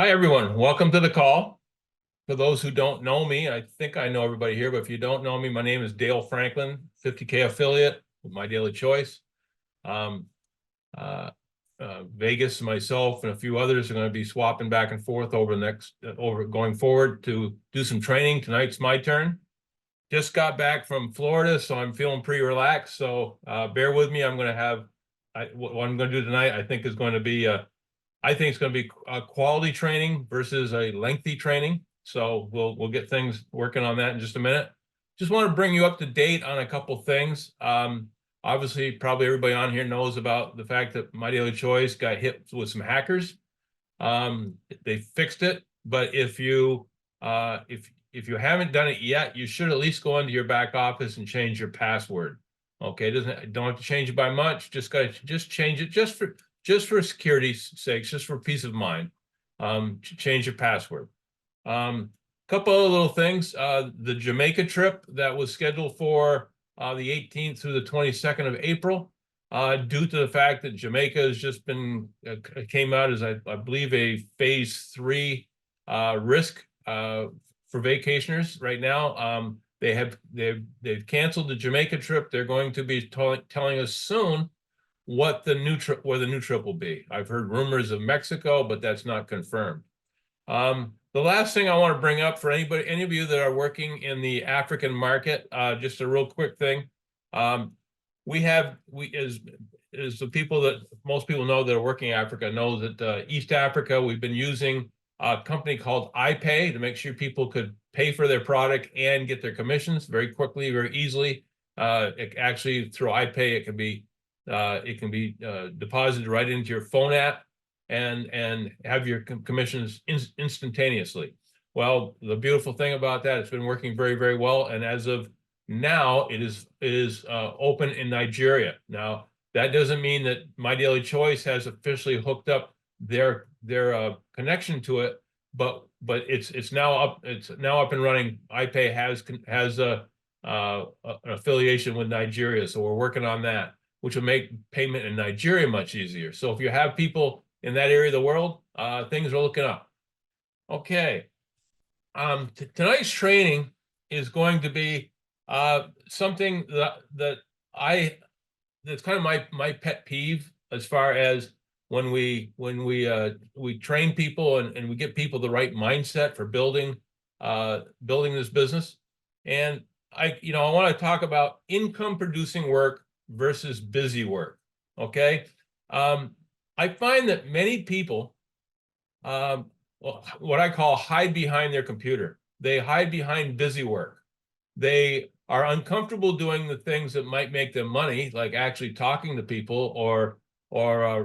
Hi, everyone. Welcome to the call. For those who don't know me, I think I know everybody here, but if you don't know me, my name is Dale Franklin, 50K affiliate with My Daily Choice. Um, uh, Vegas, myself, and a few others are going to be swapping back and forth over going forward to do some training. Tonight's my turn. Just got back from Florida, so I'm feeling pretty relaxed. So bear with me. What I'm going to do tonight, I think is going to be I think it's going to be a quality training versus a lengthy training. So we'll get things working on that in just a minute. Just want to bring you up to date on a couple things. Obviously, probably everybody on here knows about the fact that My Daily Choice got hit with some hackers. They fixed it, but if you haven't done it yet, you should at least go into your back office and change your password. Okay, don't have to change it by much. Just change it just for security's sake, just for peace of mind. Change your password. Couple of little things. The Jamaica trip that was scheduled for the 18th through the 22nd of April, due to the fact that Jamaica has just been came out as I believe a phase 3 risk for vacationers right now. They've canceled the Jamaica trip. They're going to be telling us soon what the new trip where the new trip will be. I've heard rumors of Mexico, but that's not confirmed. The last thing I want to bring up for any of you that are working in the African market, just a real quick thing. We as the people that most people know that are working in Africa know that East Africa, we've been using a company called iPay to make sure people could pay for their product and get their commissions very quickly, very easily. Actually, through iPay, it can be deposited right into your phone app and have your commissions instantaneously. Well, the beautiful thing about that, it's been working very, very well. And as of now, it is open in Nigeria. Now, that doesn't mean that My Daily Choice has officially hooked up their connection to it, but it's now up and running. iPay has an affiliation with Nigeria, so we're working on that, which will make payment in Nigeria much easier. So if you have people in that area of the world, things are looking up. Okay. Tonight's training is going to be something that's kind of my pet peeve, as far as when we train people and we get people the right mindset for building this business. And I want to talk about income producing work versus busy work. Okay. I find that many people, what I call hide behind their computer. They hide behind busy work. They are uncomfortable doing the things that might make them money, like actually talking to people or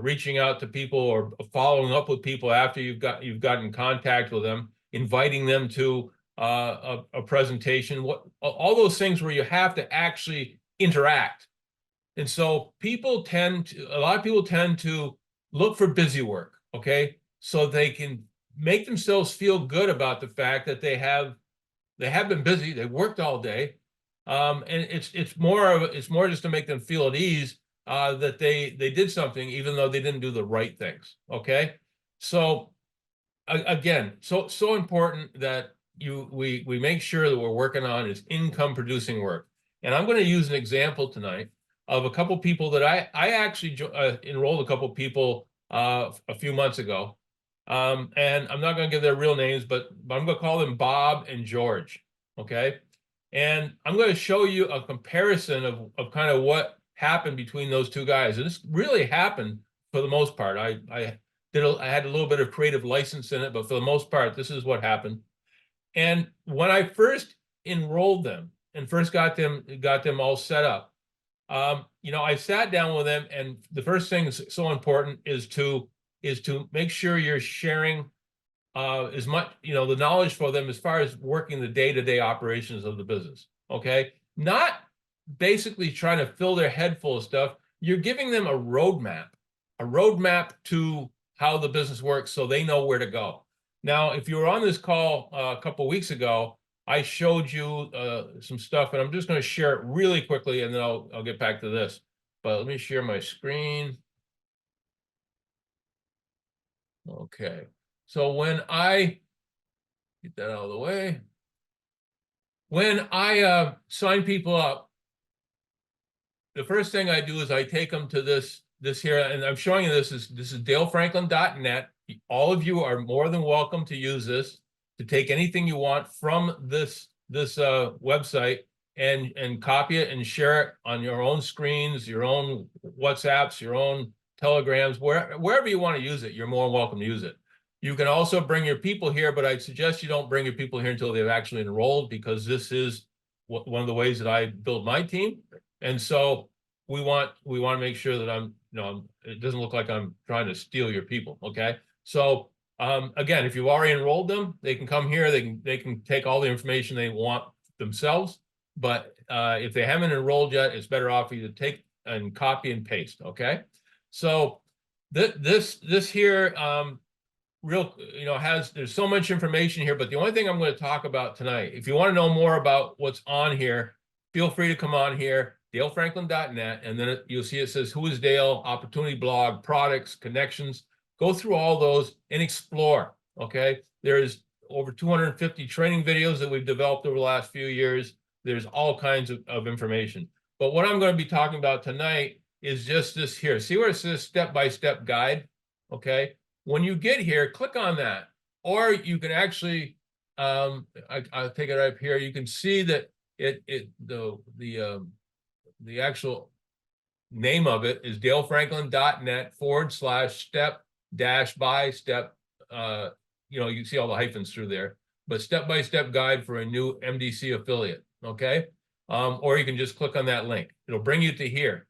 reaching out to people or following up with people after you've gotten in contact with them, inviting them to a presentation. All those things where you have to actually interact. And so a lot of people tend to look for busy work, okay? So they can make themselves feel good about the fact that they have been busy, they worked all day. And it's more just to make them feel at ease that they did something, even though they didn't do the right things, okay? So again, so important that we make sure that we're working on is income producing work. And I'm going to use an example tonight of a couple people that I actually enrolled a couple people a few months ago. And I'm not going to give their real names, but I'm going to call them Bob and George. Okay. And I'm going to show you a comparison of kind of what happened between those two guys. And this really happened for the most part. I had a little bit of creative license in it, but for the most part, this is what happened. And when I first enrolled them and first got them all set up, I sat down with them, and the first thing that's so important is to make sure you're sharing as much, the knowledge for them as far as working the day-to-day operations of the business. Okay, not basically trying to fill their head full of stuff. You're giving them a roadmap to how the business works, so they know where to go. Now, if you were on this call a couple of weeks ago, I showed you some stuff, and I'm just going to share it really quickly, and then I'll get back to this. But let me share my screen. Okay. So when I get that out of the way, when I sign people up, the first thing I do is I take them to this here, and I'm showing you this is dalefranklin.net. All of you are more than welcome to use this to take anything you want from this website and copy it and share it on your own screens, your own WhatsApps, your own Telegrams, wherever you want to use it, you're more than welcome to use it. You can also bring your people here, but I'd suggest you don't bring your people here until they've actually enrolled, because this is one of the ways that I build my team. And so we want to make sure that it doesn't look like I'm trying to steal your people. Okay. So again, if you've already enrolled them, they can come here, they can take all the information they want themselves. But if they haven't enrolled yet, it's better off for you to take and copy and paste. Okay. So this here there's so much information here, but the only thing I'm going to talk about tonight, if you want to know more about what's on here, feel free to come on here, dalefranklin.net, and then you'll see it says, who is Dale, opportunity blog, products, connections. Go through all those and explore, okay? There's over 250 training videos that we've developed over the last few years. There's all kinds of information. But what I'm going to be talking about tonight is just this here. See where it says step-by-step guide, okay? When you get here, click on that, or you can actually, I'll take it right up here. You can see that the actual name of it is dalefranklin.net/step-by-step. You can see all the hyphens through there, but step-by-step guide for a new MDC affiliate. Okay, or you can just click on that link. It'll bring you to here.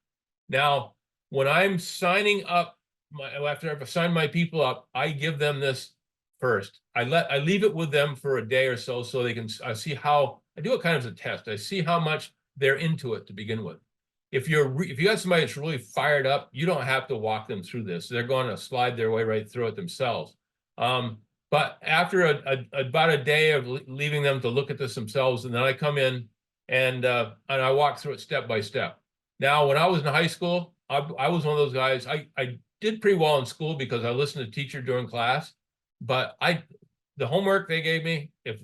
Now, when I'm signing up, after I've signed my people up, I give them this first. I leave it with them for a day or so they can see how I do it kind of as a test. I see how much they're into it to begin with. If you got somebody that's really fired up, you don't have to walk them through this. They're going to slide their way right through it themselves. But after about a day of leaving them to look at this themselves, and then I come in and I walk through it step by step. Now, when I was in high school, I was one of those guys. I did pretty well in school because I listened to teacher during class, but the homework they gave me, if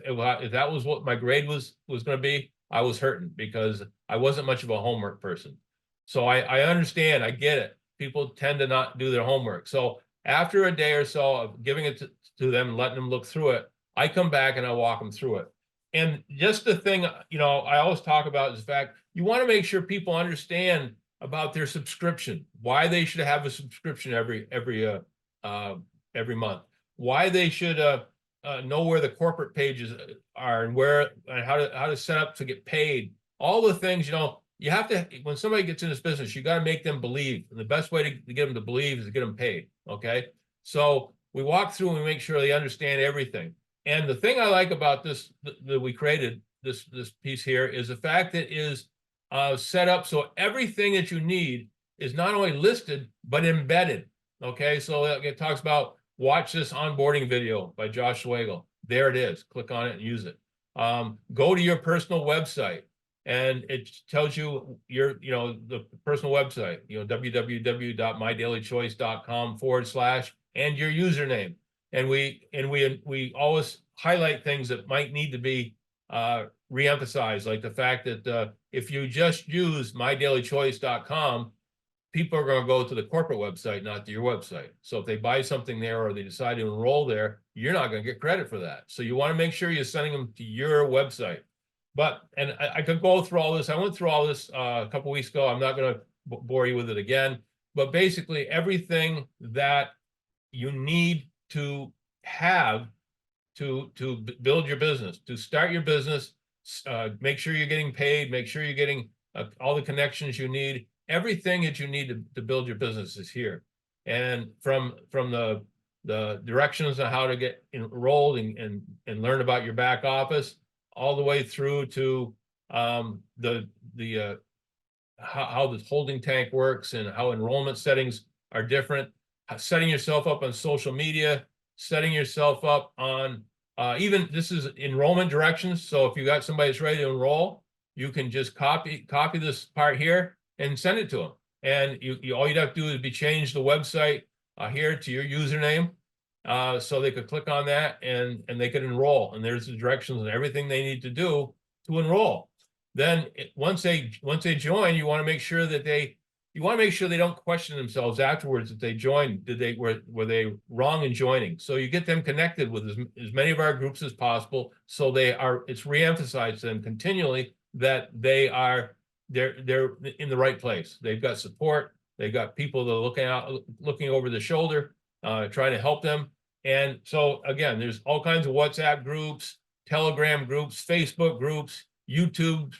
that was what my grade was going to be, I was hurting because I wasn't much of a homework person. So I understand, I get it. People tend to not do their homework. So after a day or so of giving it to them and letting them look through it, I come back and I walk them through it. And just the thing, I always talk about is the fact you want to make sure people understand about their subscription, why they should have a subscription every month, why they should know where the corporate pages are and how to set up to get paid. All the things, you have to, when somebody gets in this business, you got to make them believe. And the best way to get them to believe is to get them paid. Okay. So we walk through and we make sure they understand everything. And the thing I like about this, that we created this piece here, is the fact that it is set up so everything that you need is not only listed, but embedded. Okay. So it talks about watch this onboarding video by Josh Schwagel. There it is. Click on it and use it. Go to your personal website and it tells you the personal website, www.mydailychoice.com/ and your username. And we always highlight things that might need to be re-emphasized, like the fact that if you just use mydailychoice.com, people are going to go to the corporate website, not to your website. So if they buy something there or they decide to enroll there, you're not going to get credit for that. So you want to make sure you're sending them to your website. And I could go through all this. I went through all this a couple of weeks ago. I'm not going to bore you with it again. But basically, everything that you need to have to build your business, to start your business, make sure you're getting paid, make sure you're getting all the connections you need. Everything that you need to build your business is here. And from the directions on how to get enrolled and learn about your back office, all the way through to how the holding tank works and how enrollment settings are different, setting yourself up on social media, setting yourself up on even this is enrollment directions. So if you got somebody that's ready to enroll, you can just copy this part here and send it to them. And all you'd have to do is change the website here to your username. so they could click on that and they could enroll. And there's the directions and everything they need to do to enroll. Then once they join, you want to make sure that they don't question themselves afterwards that they joined. Were they wrong in joining? So you get them connected with as many of our groups as possible. So it's reemphasized to them continually that they're in the right place. They've got support. They've got people that are looking over the shoulder, trying to help them. And so again, there's all kinds of WhatsApp groups, Telegram groups, Facebook groups, YouTube.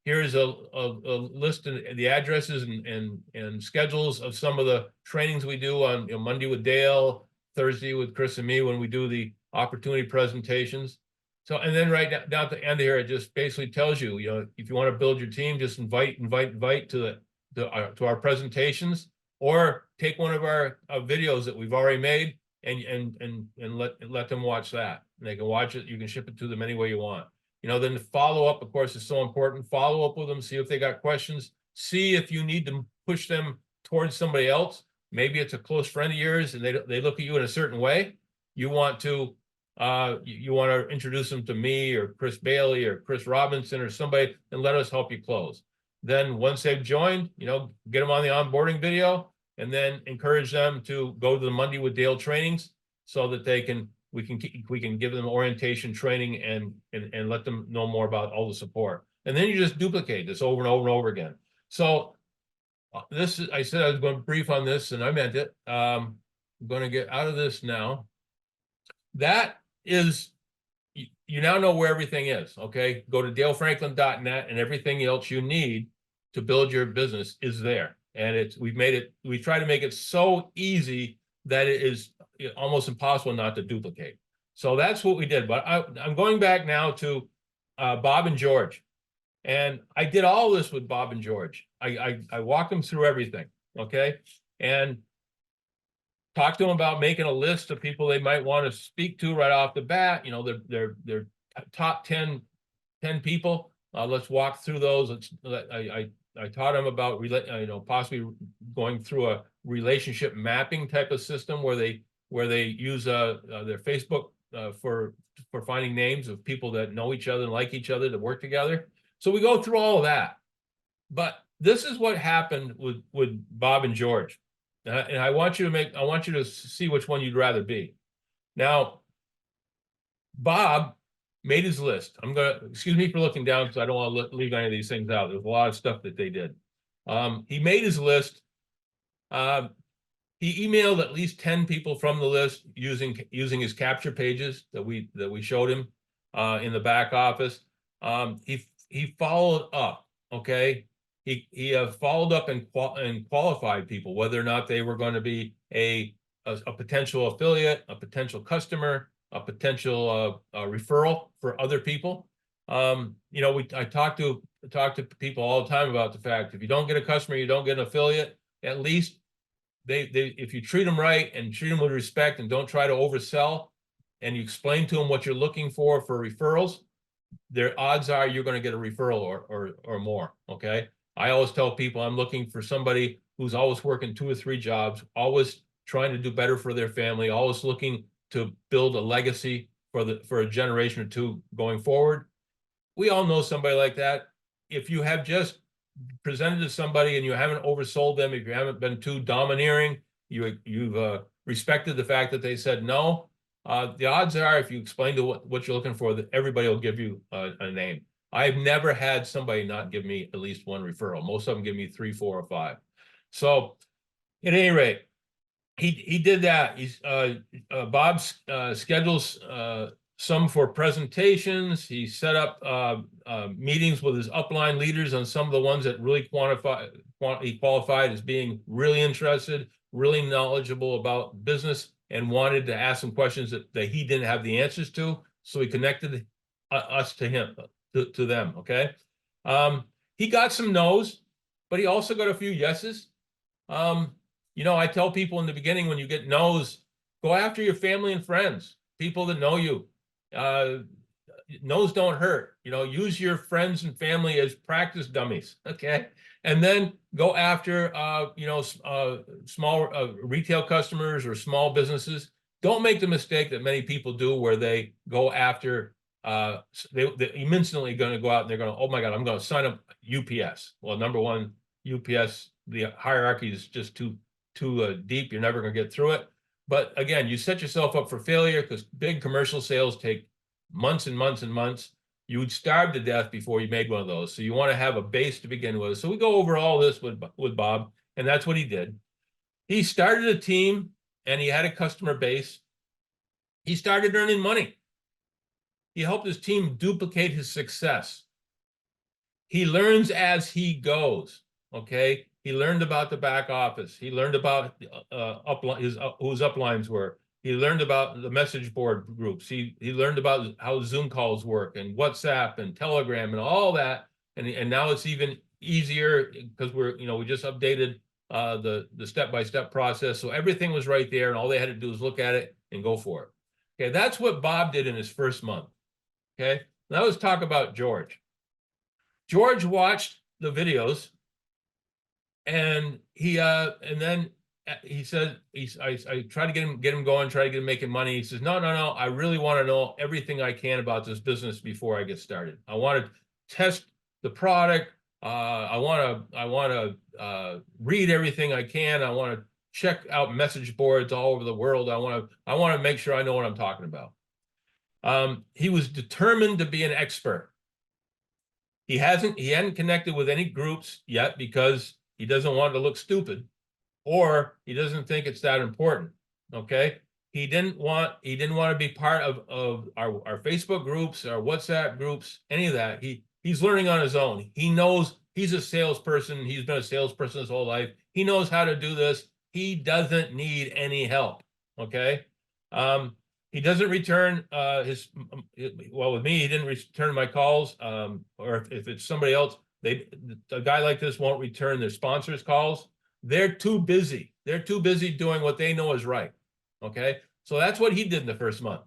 Here's a list of the addresses and schedules of some of the trainings we do on Monday with Dale, Thursday with Chris and me when we do the opportunity presentations. So, and then right down at the end here, it just basically tells you, if you want to build your team, just invite to our presentations, or take one of our videos that we've already made and let them watch that. And they can watch it. You can ship it to them any way you want. Then the follow up, of course, is so important. Follow up with them, see if they got questions, see if you need to push them towards somebody else. Maybe it's a close friend of yours and they look at you in a certain way. You want to introduce them to me or Chris Bailey or Chris Robinson or somebody, and let us help you close. Then once they've joined, get them on the onboarding video, and then encourage them to go to the Monday with Dale trainings so that we can give them orientation training and let them know more about all the support. And then you just duplicate this over and over and over again. So I said I was going to brief on this, and I meant it. I'm going to get out of this now. That is, you now know where everything is, okay? Go to dalefranklin.net, and everything else you need to build your business is there. And we try to make it so easy that it is almost impossible not to duplicate. So that's what we did. But I'm going back now to Bob and George. And I did all this with Bob and George. I walked them through everything, okay? And talked to them about making a list of people they might want to speak to right off the bat. Their top 10 people. Let's walk through those. I taught them about possibly going through a relationship mapping type of system where they use their Facebook for finding names of people that know each other and like each other to work together. So we go through all of that. But this is what happened with Bob and George. And I want you to see which one you'd rather be. Now, Bob made his list. Excuse me for looking down because I don't want to leave any of these things out. There's a lot of stuff that they did. He made his list. He emailed at least 10 people from the list using his capture pages that we showed him in the back office. He followed up, okay? He followed up and qualified people, whether or not they were going to be a potential affiliate, a potential customer, a potential referral for other people. I talk to people all the time about the fact if you don't get a customer, you don't get an affiliate. At least if you treat them right and treat them with respect and don't try to oversell, and you explain to them what you're looking for referrals, their odds are you're going to get a referral or more. Okay. I always tell people I'm looking for somebody who's always working 2 or 3 jobs, always trying to do better for their family, always looking to build a legacy for a generation or 2 going forward. We all know somebody like that. If you have just presented to somebody and you haven't oversold them, if you haven't been too domineering, you've respected the fact that they said no, the odds are if you explain to what you're looking for, that everybody will give you a name. I've never had somebody not give me at least 1 referral. Most of them give me 3, 4, or 5. So at any rate, he did that. Bob schedules some for presentations. He set up meetings with his upline leaders on some of the ones that really he qualified as being really interested, really knowledgeable about business, and wanted to ask some questions that he didn't have the answers to. So he connected us to them. Okay. He got some no's, but he also got a few yeses. I tell people in the beginning, when you get no's, go after your family and friends, people that know you. No's don't hurt. Use your friends and family as practice dummies. Okay. And then go after, small retail customers or small businesses. don't make the mistake that many people do where they go after, they're instantly going to go out and they're going to, oh my God, I'm going to sign up UPS. Well, number one, UPS, the hierarchy is just too deep. You're never going to get through it. But again, you set yourself up for failure because big commercial sales take months and months and months. You would starve to death before you made one of those. So you want to have a base to begin with. So we go over all this with Bob, and that's what he did. He started a team and he had a customer base. He started earning money. He helped his team duplicate his success. He learns as he goes, okay? He learned about the back office. He learned about whose uplines were. He learned about the message board groups. He learned about how Zoom calls work and WhatsApp and Telegram and all that. And now it's even easier because we just updated the step-by-step process. So everything was right there, and all they had to do was look at it and go for it. Okay, that's what Bob did in his first month. Okay, now let's talk about George. George watched the videos, and then he said, I tried to get him going, try to get him making money. He says, no, I really want to know everything I can about this business before I get started. I want to test the product. I want to read everything I can. I want to check out message boards all over the world. I want to make sure I know what I'm talking about. He was determined to be an expert. He hadn't connected with any groups yet because he doesn't want to look stupid, or he doesn't think it's that important. Okay. He didn't want to be part of our Facebook groups, our WhatsApp groups, any of that. He's learning on his own. He knows he's a salesperson. He's been a salesperson his whole life. He knows how to do this. He doesn't need any help. Okay. He doesn't return with me, he didn't return my calls. Or if it's somebody else, a guy like this won't return their sponsors' calls. They're too busy. They're too busy doing what they know is right. Okay. So that's what he did in the first month.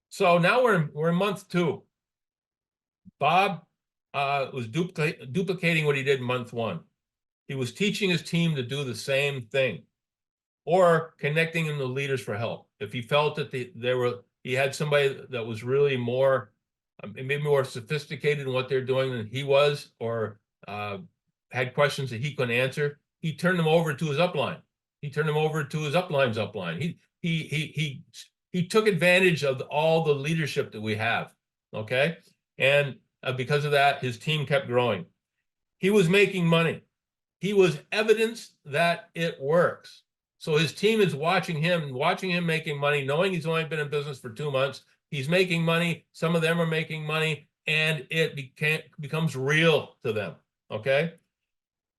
So now we're in month 2. Bob was duplicating what he did in month 1. He was teaching his team to do the same thing, or connecting them to leaders for help. If he felt that he had somebody that was really more, maybe more sophisticated in what they're doing than he was, or had questions that he couldn't answer, he turned them over to his upline. He turned them over to his upline's upline. He took advantage of all the leadership that we have. Okay, and because of that, his team kept growing. He was making money. He was evidence that it works. So his team is watching him making money, knowing he's only been in business for 2 months. He's making money. Some of them are making money, and it becomes real to them. Okay.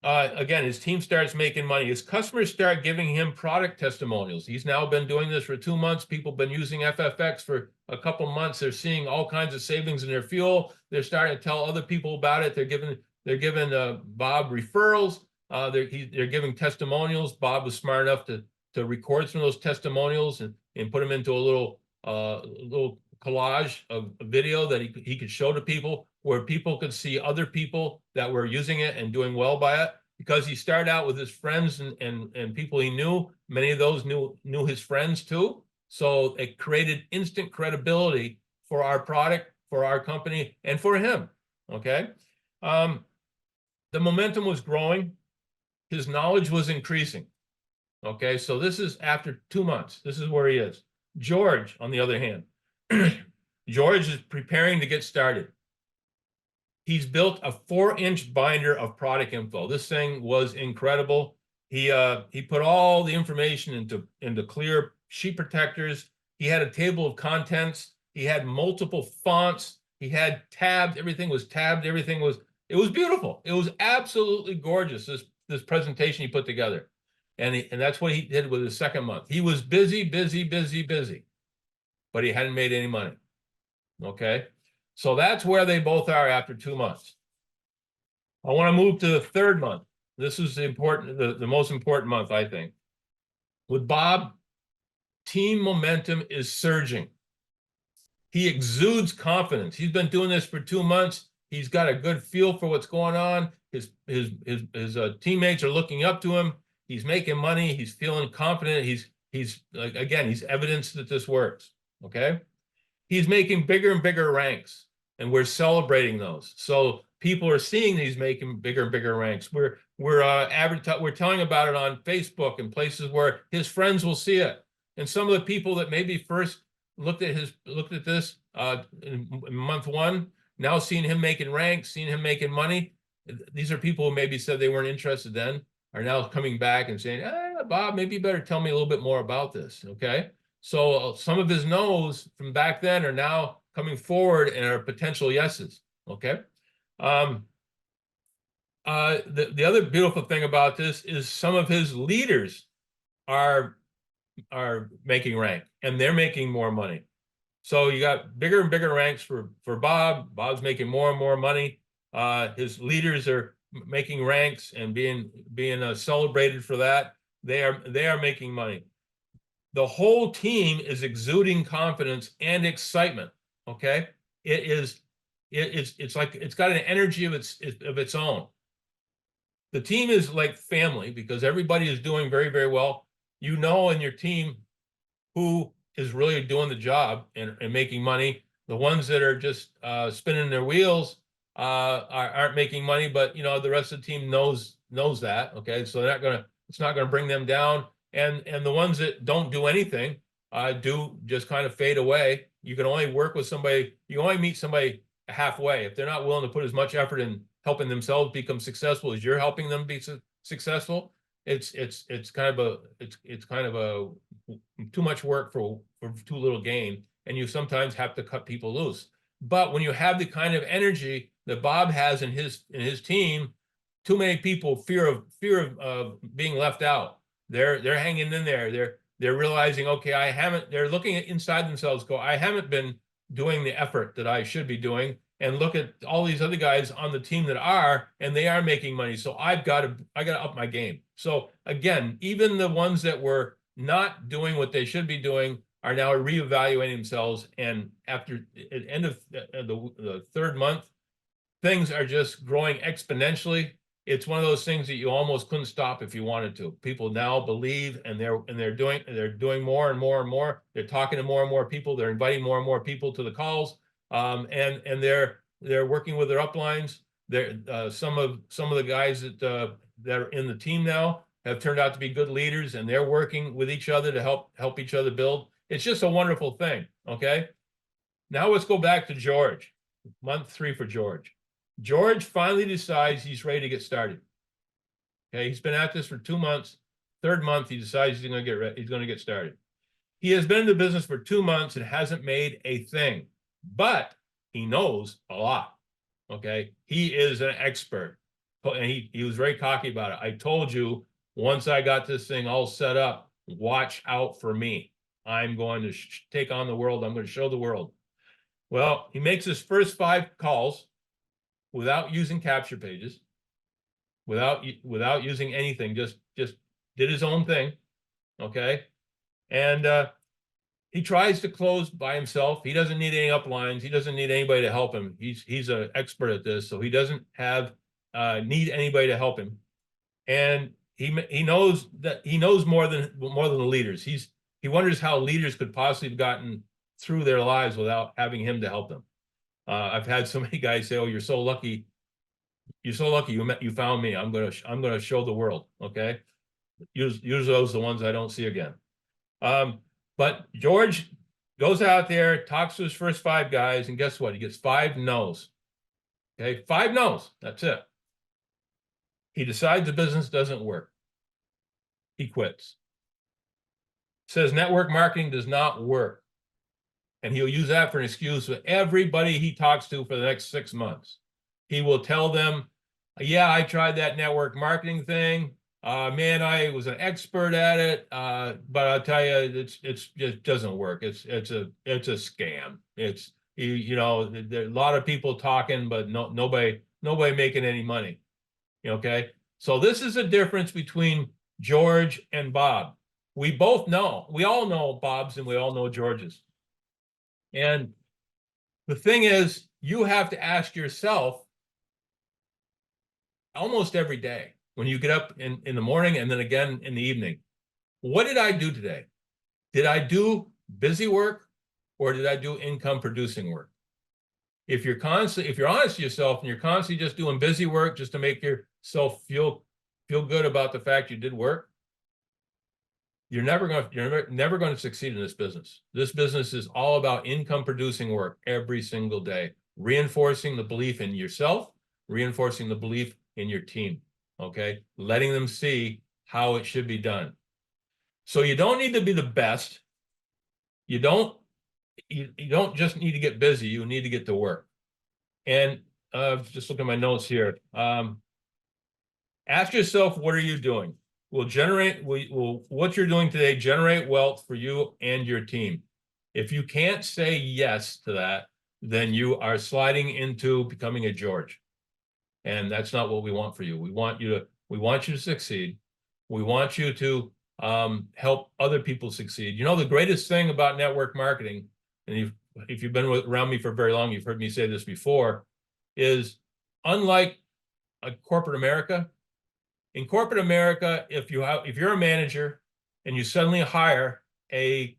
Again, his team starts making money. His customers start giving him product testimonials. He's now been doing this for 2 months. People have been using FFX for a couple months. They're seeing all kinds of savings in their fuel. They're starting to tell other people about it. They're giving Bob referrals. They're giving testimonials. Bob was smart enough to record some of those testimonials and put them into a little collage of a video that he could show to people, where people could see other people that were using it and doing well by it. Because he started out with his friends and people he knew. Many of those knew his friends too. So it created instant credibility for our product, for our company, and for him. Okay. The momentum was growing. His knowledge was increasing. Okay, so this is after 2 months. This is where he is. George, on the other hand, George is preparing to get started. He's built a 4-inch binder of product info. This thing was incredible. He put all the information into clear sheet protectors. He had a table of contents. He had multiple fonts. He had tabs. Everything was tabbed. It was beautiful. It was absolutely gorgeous. This presentation he put together. And that's what he did with his second month. He was busy, but he hadn't made any money. Okay. So that's where they both are after 2 months. I want to move to the third month. This is the most important month, I think. With Bob, team momentum is surging. He exudes confidence. He's been doing this for 2 months. He's got a good feel for what's going on. His teammates are looking up to him. He's making money. He's feeling confident. He's He's like, again, he's evidence that this works. Okay. He's making bigger and bigger ranks, and we're celebrating those. So people are seeing that he's making bigger and bigger ranks. We're telling about it on Facebook and places where his friends will see it. And some of the people that maybe first looked at this in month one, now seeing him making ranks, seeing him making money. These are people who maybe said they weren't interested then, are now coming back and saying, Bob, maybe you better tell me a little bit more about this. Okay. So some of his no's from back then are now coming forward and are potential yeses. Okay. The other beautiful thing about this is some of his leaders are making rank, and they're making more money. So you got bigger and bigger ranks for Bob. Bob's making more and more money. His leaders are making ranks and being celebrated for that. They are making money. The whole team is exuding confidence and excitement. Okay, it's like it's got an energy of its own. The team is like family because everybody is doing very, very well. You know, in your team who is really doing the job and making money. The ones that are just spinning their wheels aren't making money, but you know the rest of the team knows that. Okay, so it's not gonna bring them down. And the ones that don't do anything do just kind of fade away. You can only work with somebody. You only meet somebody halfway. If they're not willing to put as much effort in helping themselves become successful as you're helping them be successful, it's kind of a too much work for too little gain, and you sometimes have to cut people loose. But when you have the kind of energy that Bob has in his team, too many people fear of being left out. They're hanging in there. They're realizing, okay, they're looking at inside themselves, go, I haven't been doing the effort that I should be doing. And look at all these other guys on the team that are, and they are making money. So I got to up my game. So again, even the ones that were not doing what they should be doing are now reevaluating themselves. And after the end of the third month, things are just growing exponentially. It's one of those things that you almost couldn't stop if you wanted to. People now believe, and they're doing more and more and more. They're talking to more and more people. They're inviting more and more people to the calls. And they're working with their uplines. Some of the guys that are in the team now have turned out to be good leaders, and they're working with each other to help each other build. It's just a wonderful thing. Okay, now let's go back to George. Month 3 for George. George finally decides he's ready to get started. Okay, he's been at this for 2 months. Third month, he decides he's going to get started. He has been in the business for 2 months and hasn't made a thing, but he knows a lot. Okay, he is an expert, and he was very cocky about it. I told you, once I got this thing all set up, watch out for me. I'm going to take on the world. I'm going to show the world. Well, he makes his first 5 calls without using capture pages, without using anything, just did his own thing. Okay, and he tries to close by himself. He doesn't need any uplines. He doesn't need anybody to help him. He's an expert at this, so he doesn't need anybody to help him. And he knows more than the leaders. He wonders how leaders could possibly have gotten through their lives without having him to help them. I've had so many guys say, "Oh, you're so lucky. You're so lucky you found me. I'm gonna show the world." Okay, usually those are the ones I don't see again. But George goes out there, talks to his first 5 guys, and guess what? He gets 5 no's. Okay, 5 no's. That's it. He decides the business doesn't work. He quits. Says network marketing does not work. And he'll use that for an excuse with everybody he talks to for the next 6 months. He will tell them, yeah, I tried that network marketing thing. Man, I was an expert at it. But I'll tell you, it just doesn't work. It's a scam. It's, there are a lot of people talking, but nobody making any money. Okay. So this is a difference between George and Bob. We all know Bob's and we all know George's. And the thing is, you have to ask yourself almost every day when you get up in the morning and then again in the evening, what did I do today? Did I do busy work or did I do income producing work? If you're honest to yourself and you're constantly just doing busy work just to make yourself feel good about the fact you did work, you're never going to succeed in this business. This business is all about income producing work every single day, reinforcing the belief in yourself, reinforcing the belief in your team. Okay, letting them see how it should be done. So you don't need to be the best. You don't just need to get busy. You need to get to work. And just look at my notes here. Ask yourself, what are you doing? Will what you're doing today generate wealth for you and your team? If you can't say yes to that, then you are sliding into becoming a George. And that's not what we want for you. We want you to succeed. We want you to help other people succeed. You know, the greatest thing about network marketing, and if you've been around me for very long, you've heard me say this before, is unlike corporate America. In corporate America, if you're a manager and you suddenly hire a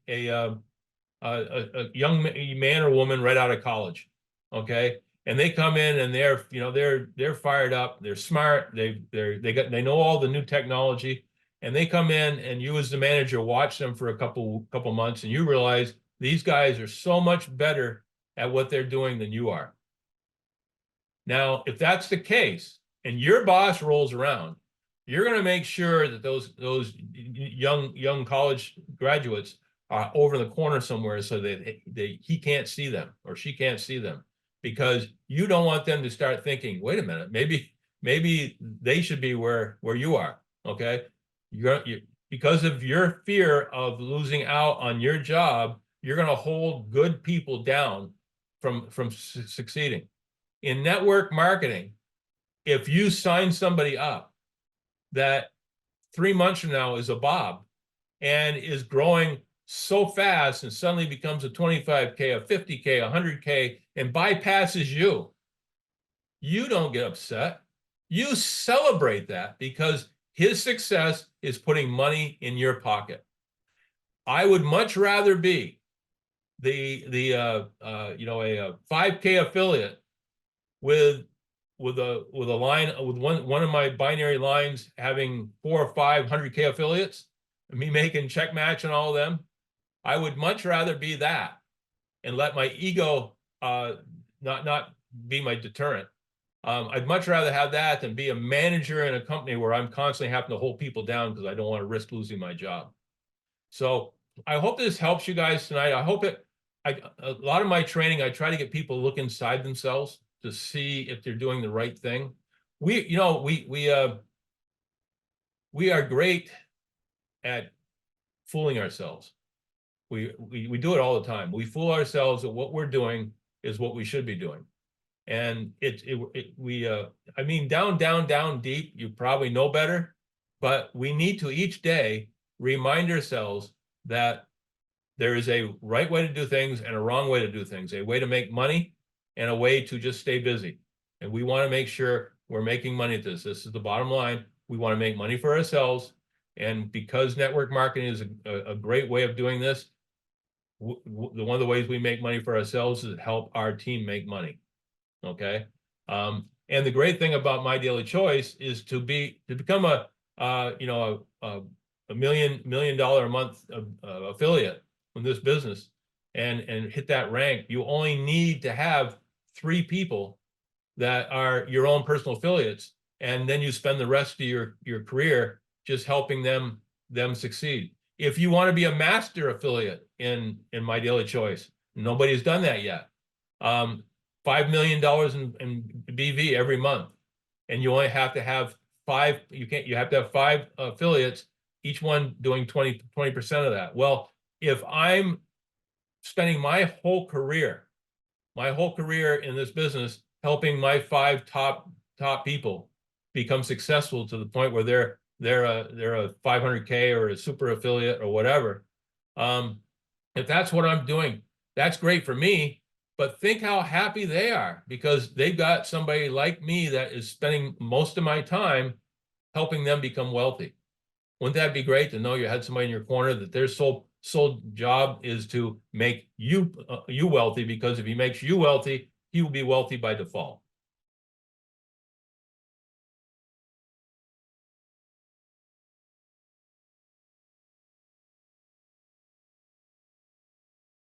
young man or woman right out of college, okay, and they come in and they're fired up, they're smart, they know all the new technology, and they come in and you as the manager watch them for a couple months and you realize these guys are so much better at what they're doing than you are. Now, if that's the case and your boss rolls around, you're going to make sure that those young college graduates are over in the corner somewhere so that he can't see them or she can't see them, because you don't want them to start thinking, wait a minute, maybe they should be where you are. Okay, because of your fear of losing out on your job, you're going to hold good people down from succeeding. In network marketing, if you sign somebody up that 3 months from now is a Bob and is growing so fast and suddenly becomes a 25K, a 50K, a 100K, and bypasses you, you don't get upset. You celebrate that because his success is putting money in your pocket. I would much rather be a 5K affiliate with one of my binary lines having 400 or 500K affiliates, and me making check match and all of them. I would much rather be that and let my ego not be my deterrent. I'd much rather have that than be a manager in a company where I'm constantly having to hold people down because I don't want to risk losing my job. So I hope this helps you guys tonight. I hope a lot of my training, I try to get people to look inside themselves to see if they're doing the right thing. We are great at fooling ourselves. We do it all the time. We fool ourselves that what we're doing is what we should be doing. And I mean, down deep, you probably know better, but we need to each day remind ourselves that there is a right way to do things and a wrong way to do things, a way to make money and a way to just stay busy. And we want to make sure we're making money at this. This is the bottom line. We want to make money for ourselves. And because network marketing is a great way of doing this, one of the ways we make money for ourselves is help our team make money. Okay. And the great thing about My Daily Choice is to become a $1 million a month affiliate in this business and hit that rank. You only need to have 3 people that are your own personal affiliates, and then you spend the rest of your career just helping them succeed. If you want to be a master affiliate in My Daily Choice, nobody's done that yet. $5 million in BV every month, and you only have to have 5. You have to have 5 affiliates, each one doing 20% of that. Well, if I'm spending my whole career in this business helping my 5 top people become successful to the point where they're a 500K or a super affiliate or whatever, if that's what I'm doing, that's great for me. But think how happy they are because they've got somebody like me that is spending most of my time helping them become wealthy. Wouldn't that be great to know you had somebody in your corner that they're so sole job is to make you wealthy, because if he makes you wealthy, he will be wealthy by default.